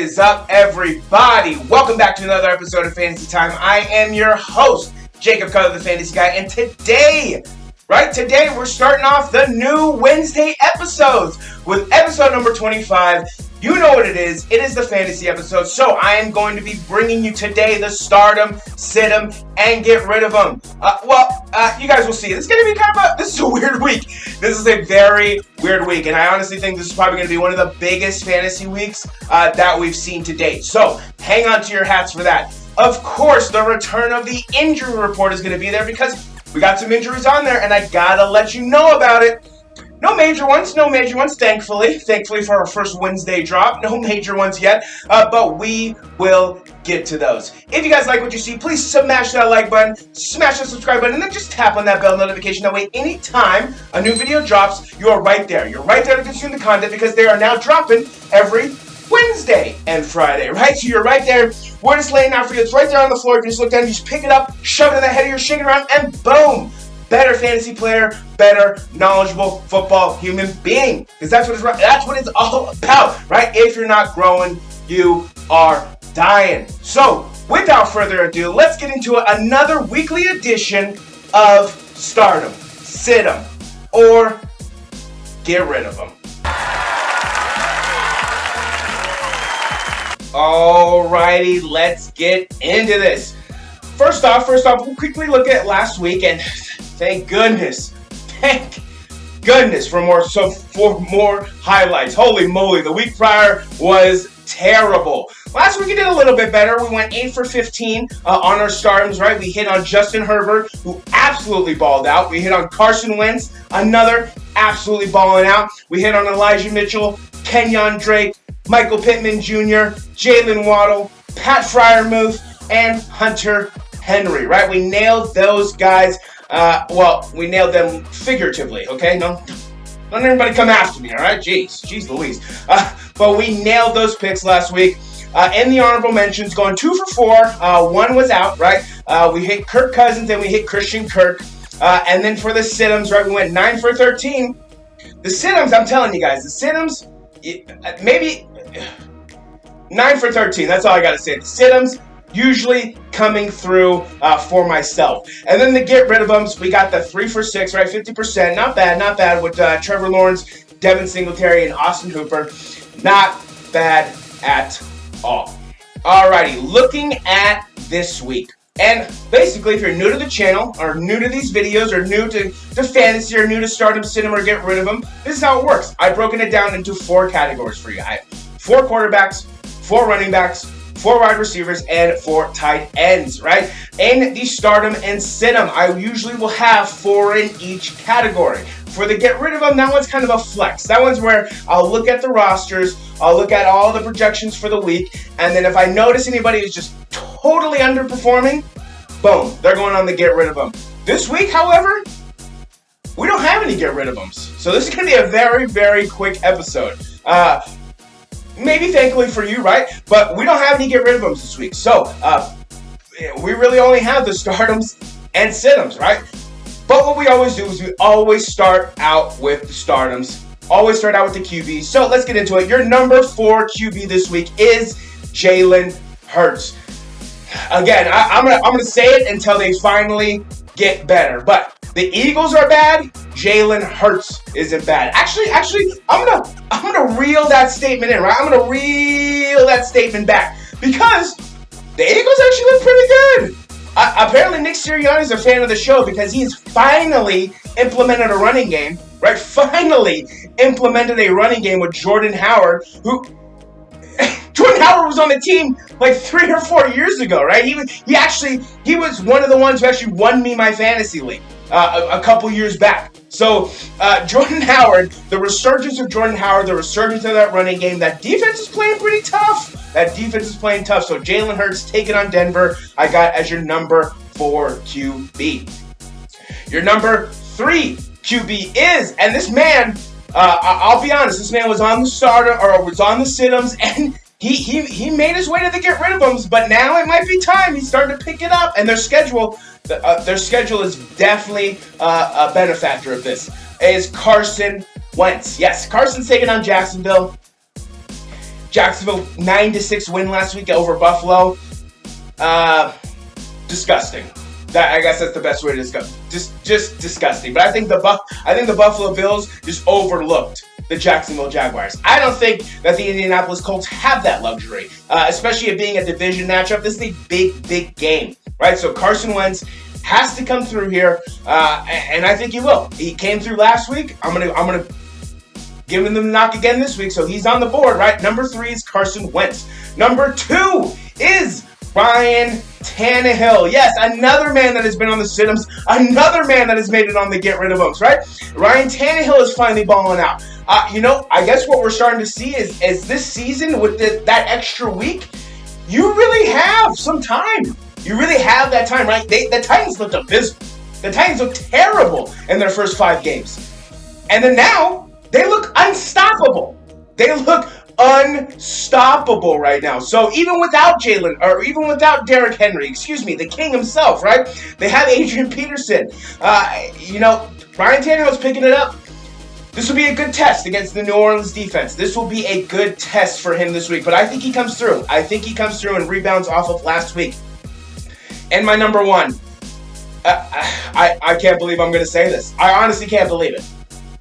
is up, everybody? Welcome back to another episode of Fantasy Time. I am your host, Jacob Cutler, the Fantasy Guy, and today we're starting off the new Wednesday episodes with episode number 25. You know what it is. It is the fantasy episode, so I am going to be bringing you today the start 'em, sit 'em, and get rid of them. You guys will see. This is a weird week. This is a very weird week, and I honestly think this is probably going to be one of the biggest fantasy weeks that we've seen to date. So hang on to your hats for that. Of course, the return of the injury report is going to be there because we got some injuries on there, and I gotta let you know about it. No major ones, thankfully. Thankfully for our first Wednesday drop. No major ones yet, but we will get to those. If you guys like what you see, please smash that like button, smash that subscribe button, and then just tap on that bell notification. That way, anytime a new video drops, you are right there. You're right there to consume the content because they are now dropping every Wednesday and Friday, right? So you're right there. We're just laying out for you. It's right there on the floor. If you just look down, you just pick it up, shove it in the head of your shake it around, and boom! Better fantasy player, better knowledgeable football human being. Because that's what it's all about, right? If you're not growing, you are dying. So, without further ado, let's get into another weekly edition of Start 'em, Sit 'em, or Get Rid of 'em. Alrighty, let's get into this. First off, we'll quickly look at last week, and thank goodness for more highlights. Holy moly, the week prior was terrible. Last week we did a little bit better. We went 8 for 15 on our startums, right? We hit on Justin Herbert, who absolutely balled out. We hit on Carson Wentz, another absolutely balling out. We hit on Elijah Mitchell, Kenyon Drake, Michael Pittman Jr., Jalen Waddle, Pat Freiermuth, and Hunter Henry, right? We nailed those guys. We nailed them figuratively, okay? No, don't everybody come after me, all right? Jeez Louise. But we nailed those picks last week. In the honorable mentions, going 2 for 4. One was out, right? We hit Kirk Cousins and we hit Christian Kirk. And then for the sit-ems, right, we went 9 for 13. The sit-ems, I'm telling you guys, the sit-ems, maybe 9 for 13. That's all I got to say. The sit-ems, usually coming through for myself. And then the get rid of them, we got the 3 for 6, right? 50%. Not bad with Trevor Lawrence, Devin Singletary, and Austin Hooper. Not bad at all. Alrighty, looking at this week. And basically, if you're new to the channel, or new to these videos, or new to fantasy, or new to start them, sit them, or get rid of them, this is how it works. I've broken it down into 4 categories for you. I have 4 quarterbacks, 4 running backs, 4 wide receivers, and 4 tight ends, right? In the start 'em and sit 'em, I usually will have 4 in each category. For the get rid of them, that one's kind of a flex. That one's where I'll look at the rosters, I'll look at all the projections for the week, and then if I notice anybody who's just totally underperforming, boom, they're going on the get rid of them. This week, however, we don't have any get rid of them. So this is going to be a very, very quick episode. Maybe thankfully for you, right? But we don't have any get rid of them this week. So we really only have the startums and situms, right? But what we always do is we always start out with the startums. Always start out with the QBs. So let's get into it. Your number 4 QB this week is Jalen Hurts. Again, I'm gonna say it until they finally get better. But the Eagles are bad. Jalen Hurts isn't bad. Actually, I'm gonna reel that statement in, right? I'm gonna reel that statement back because the Eagles actually look pretty good. Apparently, Nick Sirianni is a fan of the show because he's finally implemented a running game, right? Finally implemented a running game with Jordan Howard, who Jordan Howard was on the team like 3 or 4 years ago, right? He was one of the ones who actually won me my fantasy league a couple years back. So Jordan Howard, the resurgence of Jordan Howard, the resurgence of that running game, that defense is playing pretty tough. So Jalen Hurts taking on Denver, I got as your number 4 QB. Your number 3 QB is, and this man, I'll be honest, this man was on the starter or was on the sit-ems, and he made his way to the get rid of them, but now it might be time. He's starting to pick it up, and their schedule is definitely a benefactor of this. Is Carson Wentz. Yes, Carson's taking on Jacksonville. Jacksonville 9-6 win last week over Buffalo. Disgusting. I guess that's the best way to discuss. Just disgusting. But I think the Buffalo Bills just overlooked the Jacksonville Jaguars. I don't think that the Indianapolis Colts have that luxury, especially it being a division matchup. This is a big game, right? So Carson Wentz has to come through here, and I think he will. He came through last week. I'm gonna give him the knock again this week, so he's on the board, right? Number 3 is Carson Wentz. Number 2 is Ryan Tannehill. Yes, another man that has been on the sit-ems, another man that has made it on the get-rid-of-ems, right? Ryan Tannehill is finally balling out. I guess what we're starting to see is this season with that extra week, you really have some time. You really have that time, right? The Titans looked abysmal. The Titans looked terrible in their first 5 games. And then now, they look unstoppable. They look unstoppable right now. So even without Derrick Henry, the king himself, right? They have Adrian Peterson. Ryan Tannehill's picking it up. This will be a good test against the New Orleans defense. This will be a good test for him this week. But I think he comes through. I think he comes through and rebounds off of last week. And my number 1, I can't believe I'm going to say this. I honestly can't believe it.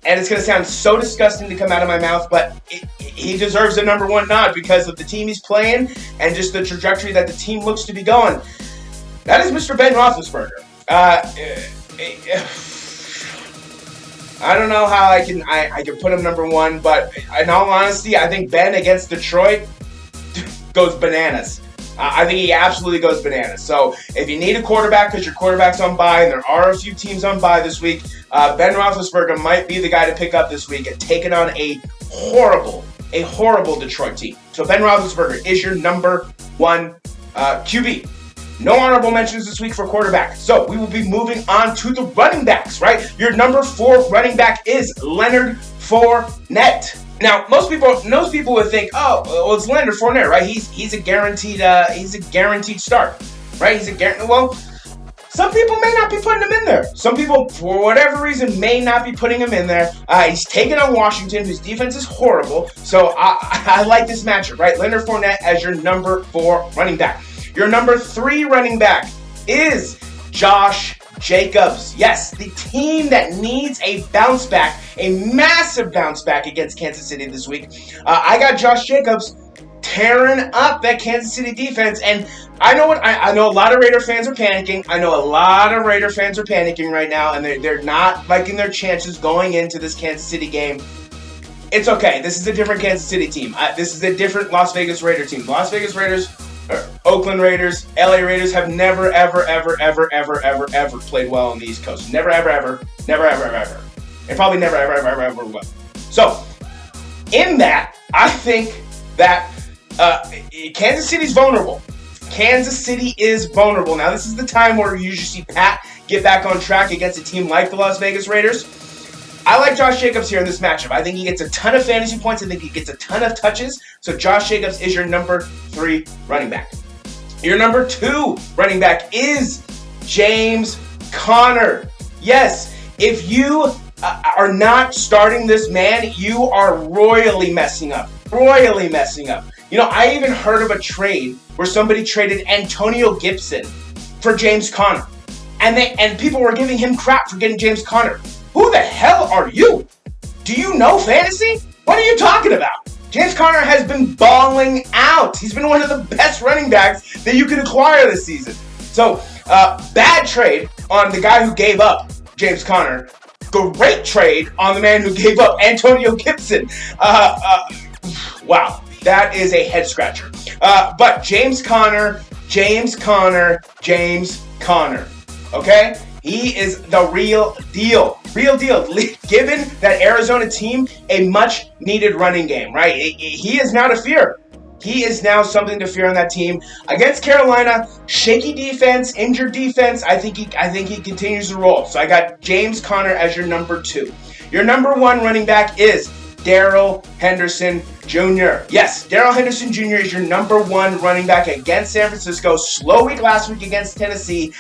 And it's going to sound so disgusting to come out of my mouth, but he deserves a number 1 nod because of the team he's playing and just the trajectory that the team looks to be going. That is Mr. Ben Roethlisberger. I don't know how I can put him number 1, but in all honesty, I think Ben against Detroit goes bananas. I think he absolutely goes bananas. So if you need a quarterback because your quarterback's on bye, and there are a few teams on bye this week, Ben Roethlisberger might be the guy to pick up this week and taking on a horrible Detroit team. So Ben Roethlisberger is your number 1 QB. No honorable mentions this week for quarterback. So we will be moving on to the running backs, right? Your number 4 running back is Leonard Fournette. Now, most people would think, oh, well, it's Leonard Fournette, right? He's a guaranteed start, right? Well, some people may not be putting him in there. Some people, for whatever reason, may not be putting him in there. He's taking on Washington, whose defense is horrible. So I like this matchup, right? Leonard Fournette as your number 4 running back. Your number 3 running back is Josh Jacobs. Yes, the team that needs a bounce back, a massive bounce back against Kansas City this week. I got Josh Jacobs tearing up that Kansas City defense, and I know a lot of Raider fans are panicking. I know a lot of Raider fans are panicking right now, and they're not liking their chances going into this Kansas City game. It's okay. This is a different Kansas City team. This is a different Las Vegas Raider team. Las Vegas Raiders, Oakland Raiders, LA Raiders have never, ever played well on the East Coast. Never, ever. And probably never, ever will. So, in that, I think that Kansas City's vulnerable. Kansas City is vulnerable. Now, this is the time where you usually see Pat get back on track against a team like the Las Vegas Raiders. I like Josh Jacobs here in this matchup. I think he gets a ton of fantasy points. I think he gets a ton of touches. So Josh Jacobs is your number 3 running back. Your number 2 running back is James Conner. Yes, if you are not starting this man, you are royally messing up. I even heard of a trade where somebody traded Antonio Gibson for James Conner. And people were giving him crap for getting James Conner. Who the hell are you? Do you know fantasy? What are you talking about? James Conner has been balling out. He's been one of the best running backs that you can acquire this season. So, bad trade on the guy who gave up James Conner. Great trade on the man who gave up Antonio Gibson. Wow, that is a head scratcher. But James Conner. Okay? He is the real deal. Given that Arizona team a much needed running game, right? He is now to fear. He is now something to fear on that team. Against Carolina, shaky defense, injured defense, I think he continues to roll. So I got James Conner as your number 2. Your number 1 running back is Darrell Henderson Jr. Yes, Darrell Henderson Jr. is your number 1 running back against San Francisco. Slow week last week against Tennessee.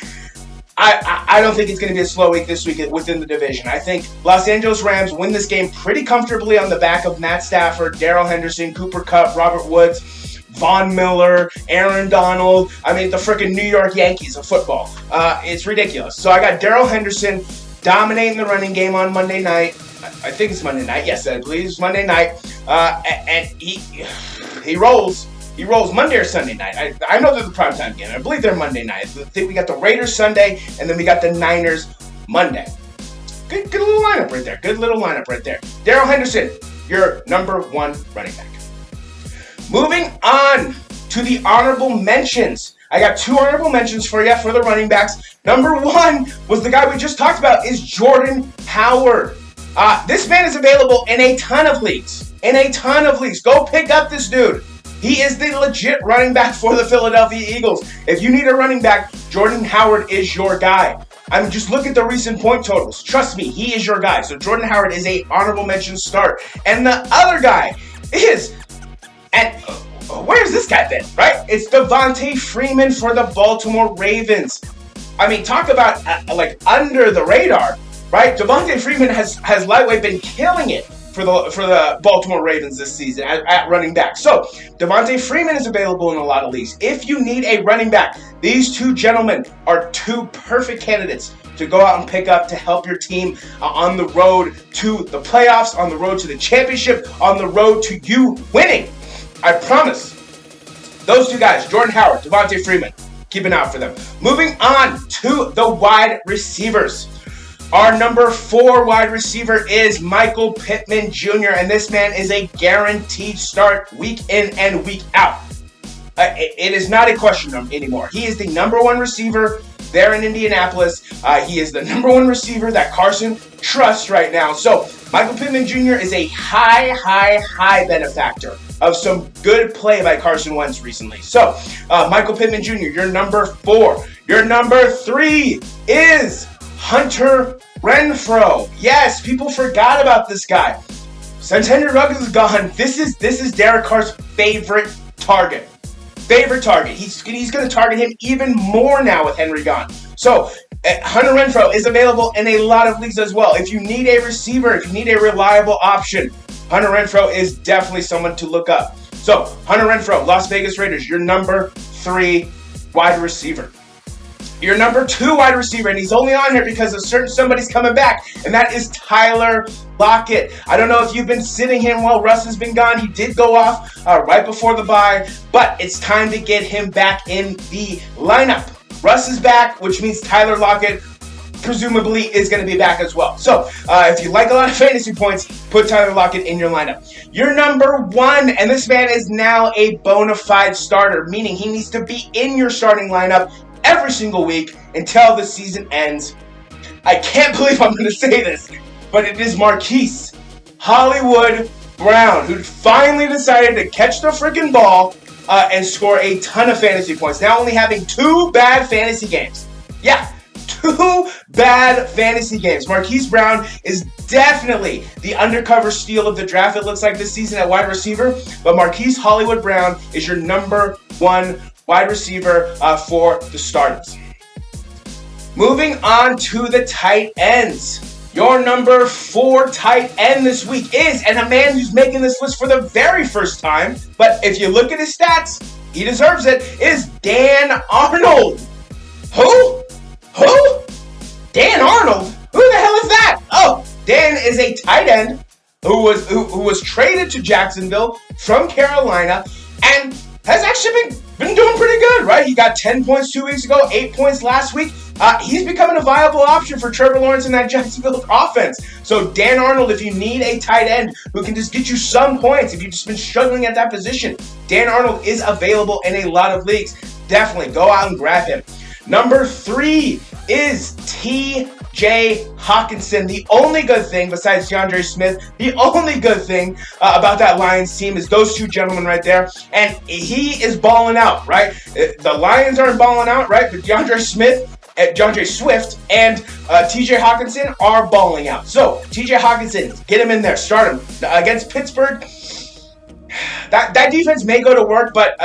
I don't think it's going to be a slow week this week within the division. I think Los Angeles Rams win this game pretty comfortably on the back of Matt Stafford, Darrell Henderson, Cooper Kupp, Robert Woods, Von Miller, Aaron Donald. I mean, the freaking New York Yankees of football. It's ridiculous. So I got Darrell Henderson dominating the running game on Monday night. I think it's Monday night. Yes, I believe it's Monday night. And he rolls. He rolls Monday or Sunday night. I know they're the primetime game. I believe they're Monday night. I think we got the Raiders Sunday, and then we got the Niners Monday. Good little lineup right there. Good little lineup right there. Darrell Henderson, your number one running back. Moving on to the honorable mentions. I got 2 honorable mentions for you for the running backs. Number 1 was the guy we just talked about, is Jordan Howard. This man is available in a ton of leagues. Go pick up this dude. He is the legit running back for the Philadelphia Eagles. If you need a running back, Jordan Howard is your guy. I mean, just look at the recent point totals. Trust me, he is your guy. So Jordan Howard is a honorable mention start. And the other guy is, and where's this guy been, right? It's Devontae Freeman for the Baltimore Ravens. I mean, talk about like under the radar, right? Devontae Freeman has lightweight been killing it for the Baltimore Ravens this season at running back. So Devontae Freeman is available in a lot of leagues. If you need a running back, these 2 gentlemen are 2 perfect candidates to go out and pick up to help your team on the road to the playoffs, on the road to the championship, on the road to you winning. I promise. Those 2 guys, Jordan Howard, Devontae Freeman, keep an eye out for them. Moving on to the wide receivers. Our number 4 wide receiver is Michael Pittman Jr., and this man is a guaranteed start week in and week out. It is not a question anymore. He is the number 1 receiver there in Indianapolis. He is the number 1 receiver that Carson trusts right now. So Michael Pittman Jr. is a high benefactor of some good play by Carson Wentz recently. So Michael Pittman Jr., your number 4. Your number 3 is Hunter Renfrow. Yes, people forgot about this guy. Since Henry Ruggs is gone, this is Derek Carr's favorite target. He's going to target him even more now with Henry gone. So Hunter Renfrow is available in a lot of leagues as well. If you need a receiver, if you need a reliable option, Hunter Renfrow is definitely someone to look up. So Hunter Renfrow, Las Vegas Raiders, your number 3 wide receiver. Your number 2 wide receiver, and he's only on here because somebody's coming back, and that is Tyler Lockett. I don't know if you've been sitting him while Russ has been gone. He did go off right before the bye, but it's time to get him back in the lineup. Russ is back, which means Tyler Lockett presumably is going to be back as well. So if you like a lot of fantasy points, put Tyler Lockett in your lineup. Your number 1, and this man is now a bona fide starter, meaning he needs to be in your starting lineup every single week until the season ends. I can't believe I'm going to say this, but it is Marquise Hollywood Brown, who finally decided to catch the freaking ball and score a ton of fantasy points. Now only having 2 bad fantasy games. Yeah, 2 bad fantasy games. Marquise Brown is definitely the undercover steal of the draft, it looks like, this season at wide receiver. But Marquise Hollywood Brown is your number 1 wide receiver for the starters. Moving on to the tight ends. Your number 4 tight end this week is, and a man who's making this list for the very first time, but if you look at his stats, he deserves it, is Dan Arnold. Who? Dan Arnold? Who the hell is that? Oh, Dan is a tight end who was traded to Jacksonville from Carolina and has actually been doing pretty good, right? He got 10 points 2 weeks ago, 8 points last week. He's becoming a viable option for Trevor Lawrence in that Jacksonville offense. So Dan Arnold, if you need a tight end who can just get you some points, if you've just been struggling at that position, Dan Arnold is available in a lot of leagues. Definitely go out and grab him. Number 3 is T.J. Hawkinson. The only good thing, besides DeAndre Smith, the only good thing about that Lions team is those 2 gentlemen right there. And he is balling out, right? The Lions aren't balling out, right? But DeAndre Swift and T.J. Hawkinson are balling out. So T.J. Hawkinson, get him in there. Start him. Against Pittsburgh, that defense may go to work, but,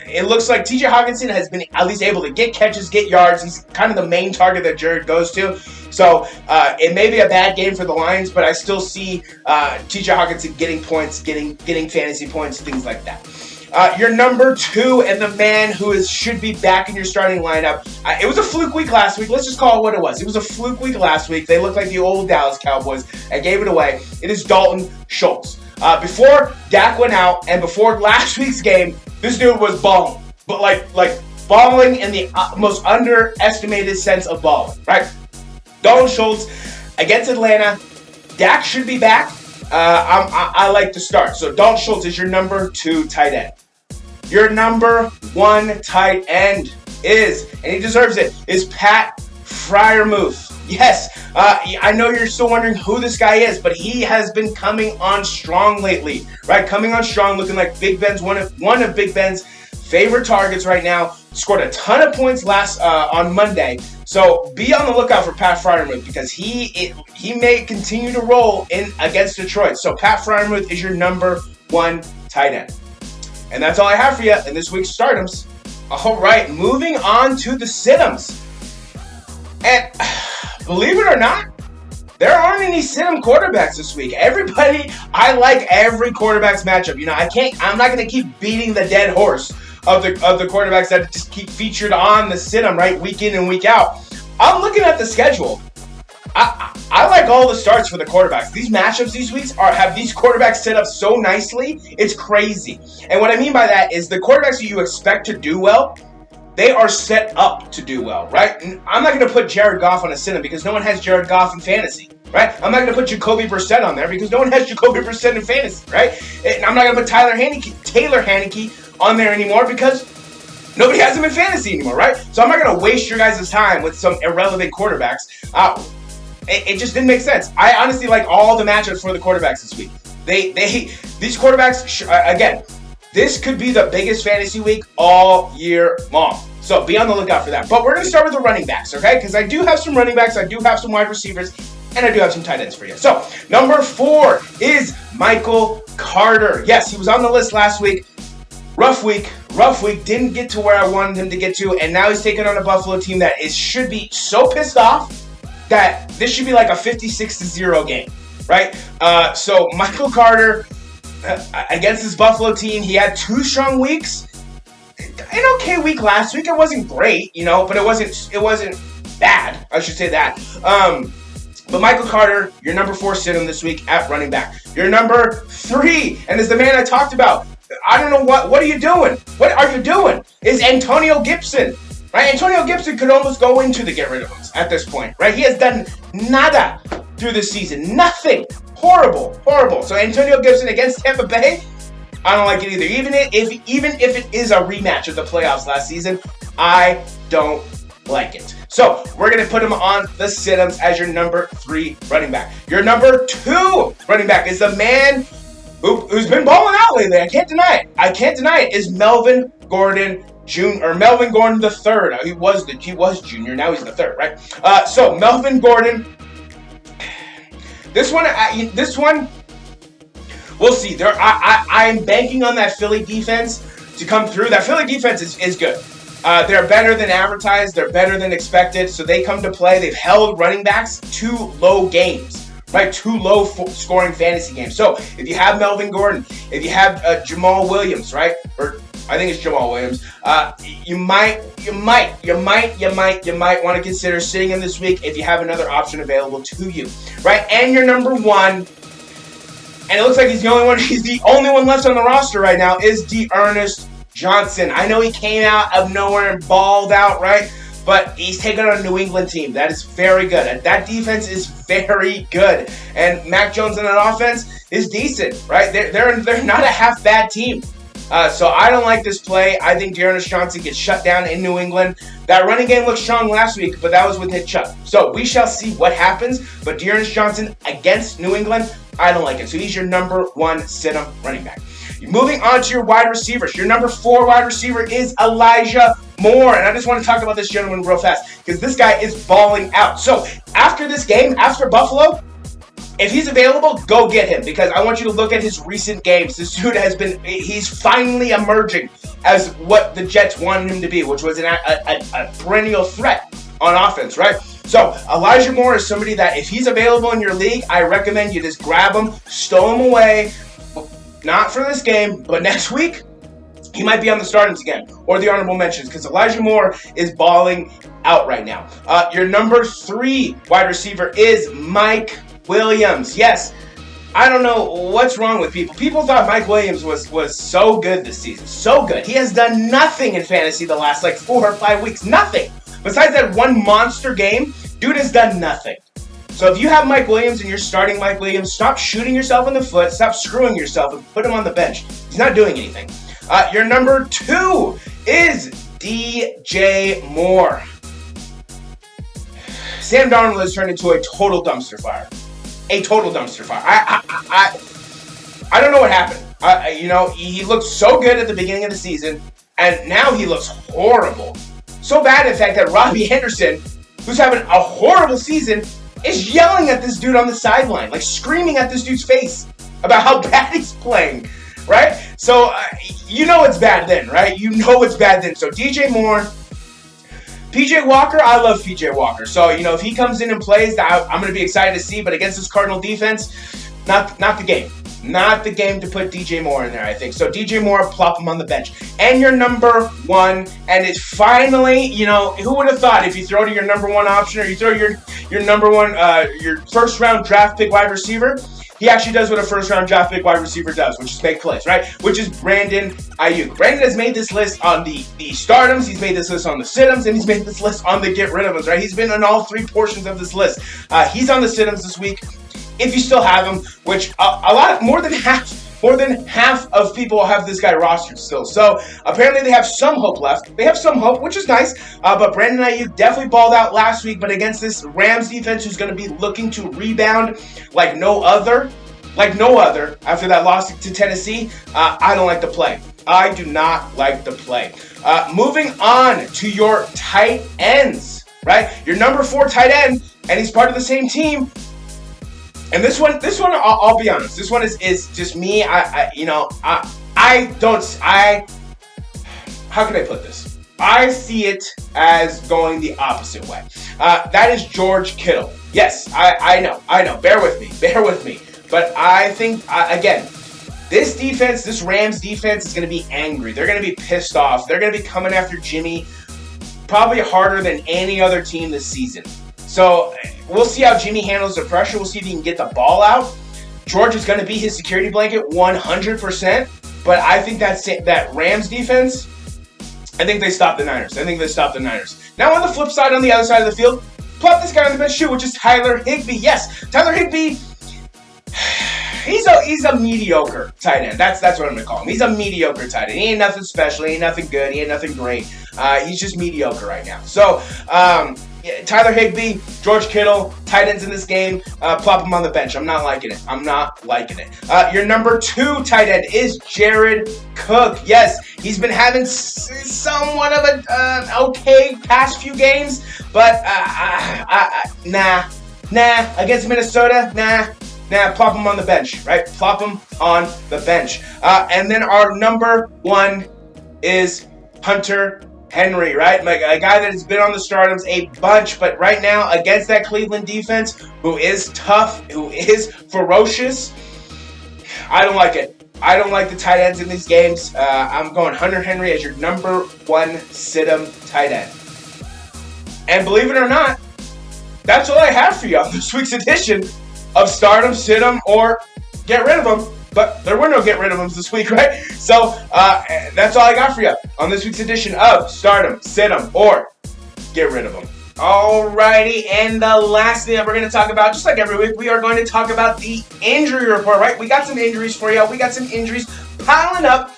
it looks like TJ Hawkinson has been at least able to get catches, get yards. He's kind of the main target that Jared goes to. So it may be a bad game for the Lions, but I still see TJ Hawkinson getting points, getting fantasy points, things like that. Your number 2 and the man who should be back in your starting lineup. It was a fluke week last week. Let's just call it what it was. It was a fluke week last week. They looked like the old Dallas Cowboys. I gave it away. It is Dalton Schultz. Before Dak went out and before last week's game, this dude was balling. But like balling in the most underestimated sense of balling, right? Dalton Schultz against Atlanta. Dak should be back. I like to start. So Dalton Schultz is your number 2 tight end. Your number 1 tight end is, and he deserves it, is Pat Freiermuth. Yes, I know you're still wondering who this guy is, but he has been coming on strong lately, right? Coming on strong, looking like Big Ben's one of Big Ben's favorite targets right now. Scored a ton of points on Monday. So be on the lookout for Pat Freiermuth because he may continue to roll in against Detroit. So Pat Freiermuth is your number 1 tight end. And that's all I have for you in this week's Stardoms. All right, moving on to the Sit-ems. And believe it or not, there aren't any sit-em quarterbacks this week. I like every quarterback's matchup. You know, I'm not going to keep beating the dead horse of the quarterbacks that just keep featured on the sit-em, right, week in and week out. I'm looking at the schedule. I like all the starts for the quarterbacks. These matchups these weeks have these quarterbacks set up so nicely, it's crazy. And what I mean by that is the quarterbacks that you expect to do well, they are set up to do well, right? And I'm not going to put Jared Goff on a sit-em because no one has Jared Goff in fantasy, right? I'm not going to put Jacoby Brissett on there because no one has Jacoby Brissett in fantasy, right? And I'm not going to put Taylor Heinicke on there anymore because nobody has him in fantasy anymore, right? So I'm not going to waste your guys' time with some irrelevant quarterbacks. It just didn't make sense. I honestly like all the matchups for the quarterbacks this week. These quarterbacks, again, this could be the biggest fantasy week all year long. So be on the lookout for that. But we're going to start with the running backs, okay? Because I do have some running backs, I do have some wide receivers, and I do have some tight ends for you. So number 4 is Michael Carter. Yes, he was on the list last week. Rough week. Didn't get to where I wanted him to get to, and now he's taking on a Buffalo team that should be so pissed off that this should be like a 56-0 game, right? So Michael Carter against this Buffalo team, he had 2 strong weeks. An okay week last week. It wasn't great, you know, but it wasn't bad. I should say that. But Michael Carter, your number 4 sit-em this week at running back. Your number 3, and is the man I talked about. I don't know what are you doing? What are you doing? Is Antonio Gibson. Right? Antonio Gibson could almost go into the get rid of him at this point, right? He has done nada through this season. Nothing. Horrible. So Antonio Gibson against Tampa Bay, I don't like it either. Even if it is a rematch of the playoffs last season, I don't like it. So we're going to put him on the sit-ems as your number 3 running back. Your number 2 running back is the man who's been balling out lately. I can't deny it. Is Melvin Gordon Jr. or Melvin Gordon the third. He was junior. Now he's the third, right? So Melvin Gordon. This one, we'll see. I'm banking on that Philly defense to come through. That Philly defense is good. They're better than advertised. They're better than expected. So they come to play. They've held running backs to low games, right? 2 low scoring fantasy games. So if you have Melvin Gordon, if you have Jamal Williams, right? Or I think it's Jamal Williams. You might want to consider sitting him this week if you have another option available to you, right? And your number 1, and it looks like he's the only one left on the roster right now, is D'Ernest Johnson. I know he came out of nowhere and balled out, right? But he's taking on a New England team that is very good. That defense is very good, and Mac Jones in that offense is decent, right? They're not a half bad team. So I don't like this play. I think D'Ernest Johnson gets shut down in New England. That running game looked strong last week, but that was with Nick Chubb. So we shall see what happens. But D'Ernest Johnson against New England, I don't like it. So he's your number 1 sit-em running back. Moving on to your wide receivers. Your number 4 wide receiver is Elijah Moore. And I just want to talk about this gentleman real fast because this guy is balling out. So after this game, after Buffalo, if he's available, go get him because I want you to look at his recent games. This dude he's finally emerging as what the Jets wanted him to be, which was a perennial threat on offense, right? So Elijah Moore is somebody that if he's available in your league, I recommend you just grab him, stow him away. Not for this game, but next week, he might be on the startings again, or the honorable mentions, because Elijah Moore is balling out right now. Your number 3 wide receiver is Mike Williams. Yes, I don't know what's wrong with people. People thought Mike Williams was so good this season. So good. He has done nothing in fantasy the last 4 or 5 weeks. Nothing. Besides that one monster game, dude has done nothing. So if you have Mike Williams and you're starting Mike Williams, stop shooting yourself in the foot, stop screwing yourself, and put him on the bench. He's not doing anything. Your number 2 is DJ Moore. Sam Darnold has turned into a total dumpster fire. A total dumpster fire. I don't know what happened. He looked so good at the beginning of the season, and now he looks horrible. So bad, in fact, that Robbie Anderson, who's having a horrible season, is yelling at this dude on the sideline, screaming at this dude's face about how bad he's playing, right? So, you know it's bad then, right? You know it's bad then. So, DJ Moore, PJ Walker, I love PJ Walker. So, if he comes in and plays, I'm going to be excited to see. But against this Cardinal defense, not the game. Not the game to put DJ Moore in there, I think. So DJ Moore, plop him on the bench. And your number 1, and it's finally, who would have thought if you throw to your number 1 option or you throw your number 1, your first round draft pick wide receiver, he actually does what a first round draft pick wide receiver does, which is make plays, right? Which is Brandon Ayuk. Brandon has made this list on the stardoms, he's made this list on the sit-ems, and he's made this list on the get rid of them, right? He's been on all 3 portions of this list. He's on the sit-ems this week. If you still have him, which more than half of people have this guy rostered still. So apparently they have some hope left. They have some hope, which is nice. But Brandon Ayuk definitely balled out last week. But against this Rams defense, who's going to be looking to rebound like no other after that loss to Tennessee, I don't like the play. I do not like the play. Moving on to your tight ends, right? Your number 4 tight end, and he's part of the same team. And this one, I'll be honest. This one is just me. How can I put this? I see it as going the opposite way. That is George Kittle. Yes, I know. Bear with me. But I think, again, this Rams defense is going to be angry. They're going to be pissed off. They're going to be coming after Jimmy probably harder than any other team this season. So we'll see how Jimmy handles the pressure. We'll see if he can get the ball out. George is going to be his security blanket 100%. But I think that Rams defense, I think they stop the Niners. Now on the flip side, on the other side of the field, plop this guy on the bench too, which is Tyler Higbee. Yes, Tyler Higbee, he's a mediocre tight end. That's what I'm going to call him. He's a mediocre tight end. He ain't nothing special. He ain't nothing good. He ain't nothing great. He's just mediocre right now. So, Tyler Higbee, George Kittle, tight ends in this game, plop them on the bench. I'm not liking it. Your number 2 tight end is Jared Cook. Yes, he's been having somewhat of an okay past few games, but nah. Against Minnesota, nah, plop him on the bench, right? Plop him on the bench. And then our number 1 is Hunter Henry, right? A guy that has been on the stardoms a bunch, but right now against that Cleveland defense, who is tough, who is ferocious, I don't like it. I don't like the tight ends in these games. I'm going Hunter Henry as your number 1 sit-em tight end. And believe it or not, that's all I have for you on this week's edition of Stardom, Sit-em, or Get Rid of Them. But there were no get rid of them this week, right? So that's all I got for you on this week's edition of Stardom, Sit-em, or Get Rid of Them. Alrighty, and the last thing that we're going to talk about, just like every week, we are going to talk about the injury report, right? We got some injuries for you. We got some injuries piling up.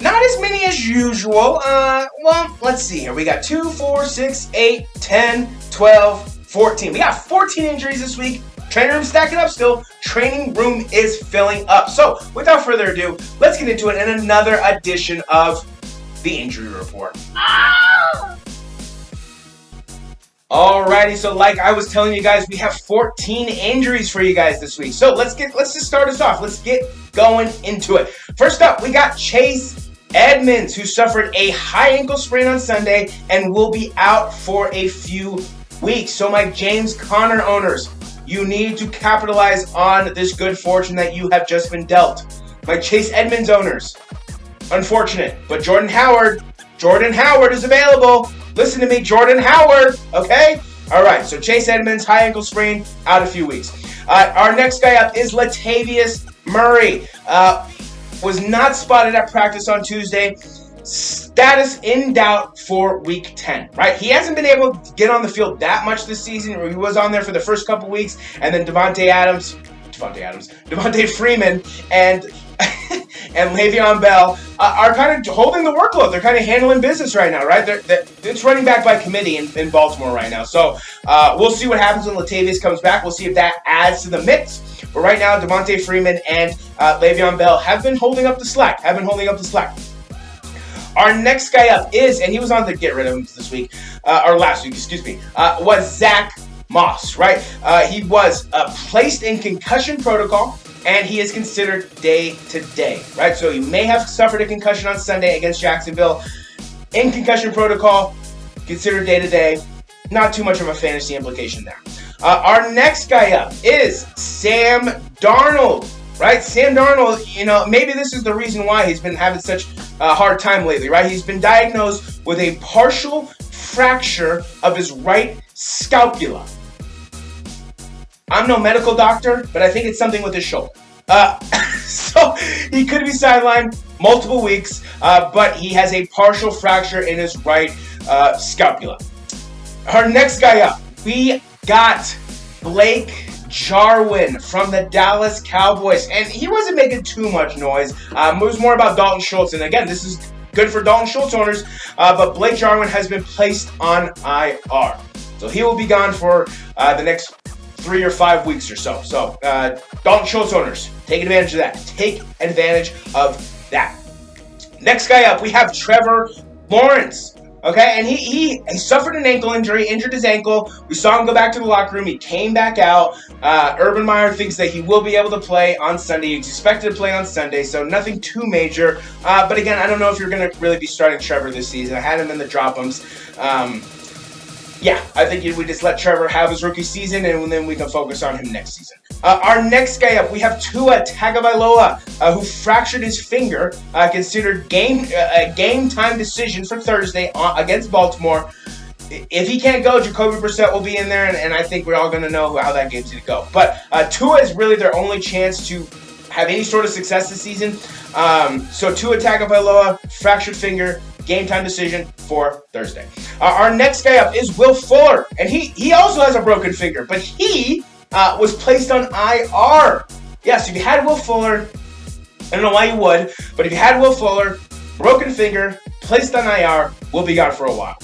Not as many as usual. Well, let's see here. We got 2, 4, 6, 8, 10, 12, 14. We got 14 injuries this week. Training room stacking up still. Training room is filling up. So, without further ado, let's get into it in another edition of the injury report. Alrighty, so like I was telling you guys, we have 14 injuries for you guys this week. So let's just start us off. Let's get going into it. First up, we got Chase Edmonds, who suffered a high ankle sprain on Sunday and will be out for a few weeks. So my James Conner owners, you need to capitalize on this good fortune that you have just been dealt. My Chase Edmonds owners, unfortunate, but Jordan Howard is available. Listen to me, Jordan Howard, okay? All right, so Chase Edmonds, high ankle sprain, out a few weeks. Our next guy up is Latavius Murray. Was not spotted at practice on Tuesday. Status in doubt for Week 10, right? He hasn't been able to get on the field that much this season. He was on there for the first couple weeks, and then Devontae Freeman, and and Le'Veon Bell are kind of holding the workload. They're kind of handling business right now, right? It's running back by committee in Baltimore right now. So we'll see what happens when Latavius comes back. We'll see if that adds to the mix. But right now, Devontae Freeman and Le'Veon Bell have been holding up the slack. Our next guy up is, and he was on the get rid of him this week, or last week, was Zach Moss, right? He was placed in concussion protocol, and he is considered day-to-day, right? So he may have suffered a concussion on Sunday against Jacksonville. In concussion protocol, considered day-to-day. Not too much of a fantasy implication there. Our next guy up is Sam Darnold, right? Sam Darnold, maybe this is the reason why he's been having such a hard time lately, right? He's been diagnosed with a partial fracture of his right scapula. I'm no medical doctor, but I think it's something with his shoulder. So he could be sidelined multiple weeks, but he has a partial fracture in his right scapula. Our next guy up, we got Blake Jarwin from the Dallas Cowboys, and he wasn't making too much noise. It was more about Dalton Schultz, and again, this is good for Dalton Schultz owners, but Blake Jarwin has been placed on IR. So he will be gone for the next 3 or 5 weeks or so. So Dalton Schultz owners, take advantage of that. Take advantage of that. Next guy up, we have Trevor Lawrence. Okay, and he suffered an ankle injury, injured his ankle. We saw him go back to the locker room. He came back out. Urban Meyer thinks that he will be able to play on Sunday. He's expected to play on Sunday, so nothing too major. But again, I don't know if you're going to really be starting Trevor this season. I had him in the drop-ums. I think we just let Trevor have his rookie season, and then we can focus on him next season. Our next guy up, we have Tua Tagovailoa, who fractured his finger, considered game time decision for Thursday against Baltimore. If he can't go, Jacoby Brissett will be in there, and I think we're all going to know how that game's going to go. But Tua is really their only chance to have any sort of success this season. So Tua Tagovailoa, fractured finger, game time decision for Thursday. Our next guy up is Will Fuller, and he also has a broken finger, but he was placed on IR. Yes, if you had Will Fuller, I don't know why you would, but if you had Will Fuller, broken finger, placed on IR, will be gone for a while.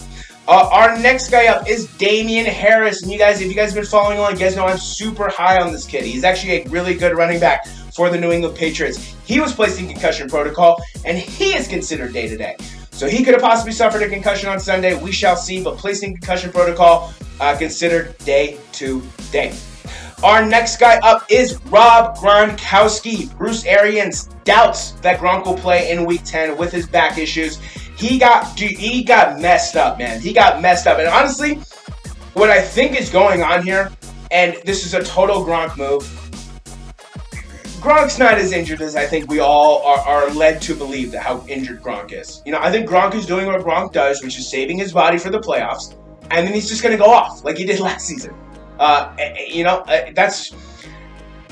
Our next guy up is Damian Harris, and if you guys have been following along, you guys know I'm super high on this kid. He's actually a really good running back for the New England Patriots. He was placed in concussion protocol, and he is considered day-to-day. So he could have possibly suffered a concussion on Sunday. We shall see, but placed in concussion protocol, considered day-to-day. Our next guy up is Rob Gronkowski. Bruce Arians doubts that Gronk will play in Week 10 with his back issues. He got messed up, man. He got messed up. And honestly, what I think is going on here, and this is a total Gronk move, Gronk's not as injured as I think we all are led to believe that how injured Gronk is. I think Gronk is doing what Gronk does, which is saving his body for the playoffs, and then he's just going to go off like he did last season. That's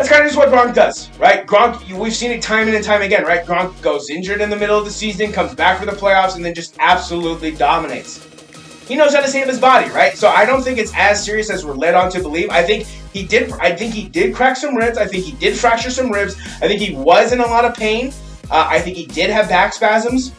kind of just what Gronk does, right? Gronk, we've seen it time and time again, right? Gronk goes injured in the middle of the season, comes back for the playoffs, and then just absolutely dominates. He knows how to save his body, right? So I don't think it's as serious as we're led on to believe. I think he did crack some ribs. I think he did fracture some ribs. I think he was in a lot of pain. I think he did have back spasms.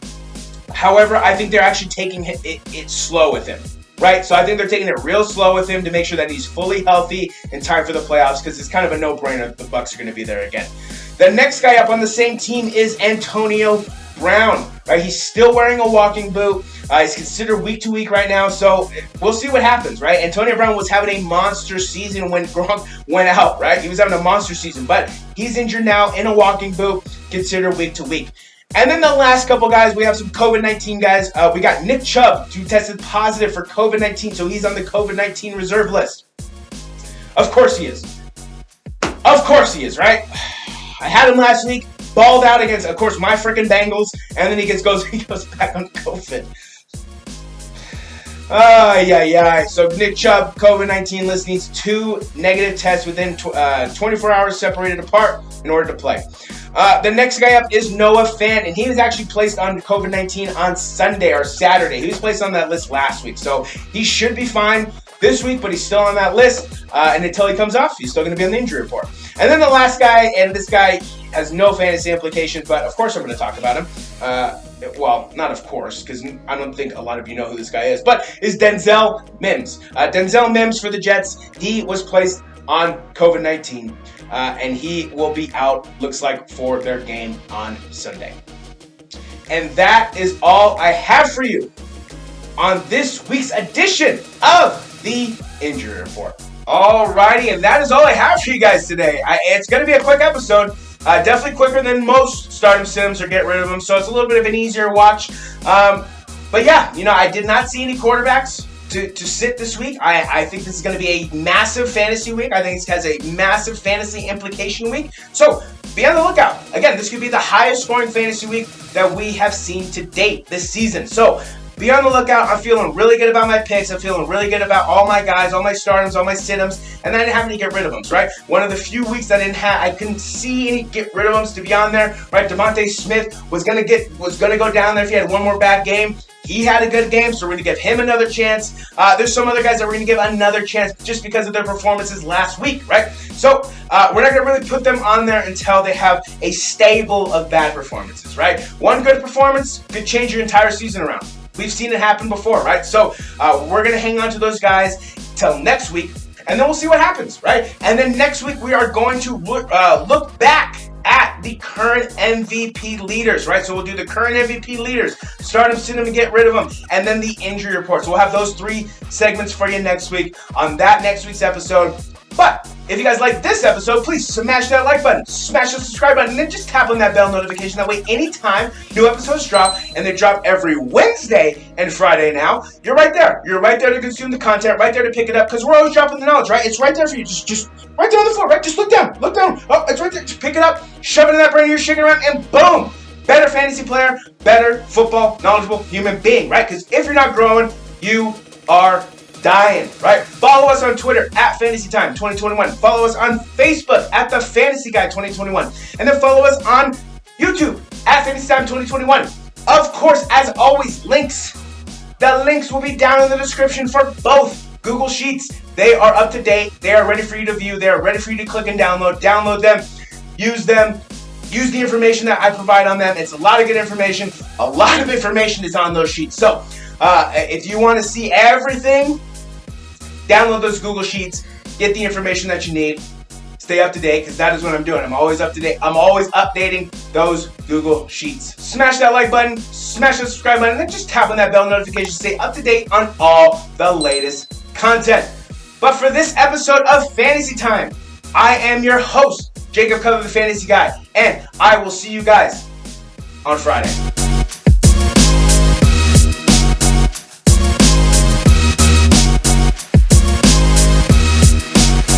However, I think they're actually taking it slow with him, right? So I think they're taking it real slow with him to make sure that he's fully healthy in time for the playoffs, because it's kind of a no-brainer. The Bucs are going to be there again. The next guy up on the same team is Antonio Brown, right? He's still wearing a walking boot. He's considered week to week right now, so we'll see what happens, right? Antonio Brown was having a monster season when Gronk went out, right? He was having a monster season, but he's injured now in a walking boot, considered week to week. And then the last couple guys, we have some COVID-19 guys. We got Nick Chubb, who tested positive for COVID-19, so he's on the COVID-19 reserve list. Of course he is. Of course he is, right? I had him last week, balled out against, of course, my freaking Bengals, and then he goes back on COVID. So Nick Chubb, COVID-19 list, needs 2 negative tests within 24 hours separated apart in order to play. The next guy up is Noah Fant, and he was actually placed on COVID-19 on Sunday or Saturday. He was placed on that list last week, so he should be fine this week, but he's still on that list, and until he comes off, he's still going to be on the injury report. And then the last guy, and this guy has no fantasy implications, but of course I'm going to talk about him. Well, not of course, because I don't think a lot of you know who this guy is, but is Denzel Mims. Denzel Mims for the Jets, he was placed on COVID-19, and he will be out, looks like, for their game on Sunday. And that is all I have for you on this week's edition of the Injury Report. Alrighty, and that is all I have for you guys today. It's going to be a quick episode. Definitely quicker than most stardom sims or get rid of them, so it's a little bit of an easier watch. But yeah, I did not see any quarterbacks to sit this week. I think this is going to be a massive fantasy week. I think it has a massive fantasy implication week. So be on the lookout. Again, this could be the highest scoring fantasy week that we have seen to date this season. So be on the lookout. I'm feeling really good about my picks. I'm feeling really good about all my guys, all my stardoms, all my sit-ems, and I didn't have any get rid of them, right? One of the few weeks I couldn't see any get rid of them to be on there, right? Devontae Smith was gonna go down there if he had one more bad game. He had a good game, so we're going to give him another chance. There's some other guys that we're going to give another chance just because of their performances last week, right? So we're not going to really put them on there until they have a stable of bad performances, right? One good performance could change your entire season around. We've seen it happen before, right? So we're going to hang on to those guys till next week, and then we'll see what happens, right? And then next week we are going to look back at the current MVP leaders, right? So we'll do the current MVP leaders, start them, sit them, and get rid of them, and then the injury report. So we'll have those 3 segments for you next week on that next week's episode. But if you guys like this episode, please smash that like button, smash the subscribe button, and then just tap on that bell notification. That way, anytime new episodes drop, and they drop every Wednesday and Friday now, you're right there. You're right there to consume the content, right there to pick it up, because we're always dropping the knowledge, right? It's right there for you. Just right there on the floor, right? Just look down. Oh, it's right there. Just pick it up, shove it in that brain you're shaking around, and boom! Better fantasy player, better football, knowledgeable human being, right? Because if you're not growing, you are dying, right? Follow us on Twitter at FantasyTime2021. Follow us on Facebook at The Fantasy Guy 2021. And then follow us on YouTube at FantasyTime2021. Of course, as always, links. The links will be down in the description for both Google Sheets. They are up to date. They are ready for you to view. They are ready for you to click and download. Download them. Use them. Use the information that I provide on them. It's a lot of good information. A lot of information is on those sheets. So if you want to see everything, download those Google Sheets, get the information that you need, stay up to date, because that is what I'm doing. I'm always up to date. I'm always updating those Google Sheets. Smash that like button, smash that subscribe button, and then just tap on that bell notification to stay up to date on all the latest content. But for this episode of Fantasy Time, I am your host, Jacob Cutler, the Fantasy Guy, and I will see you guys on Friday.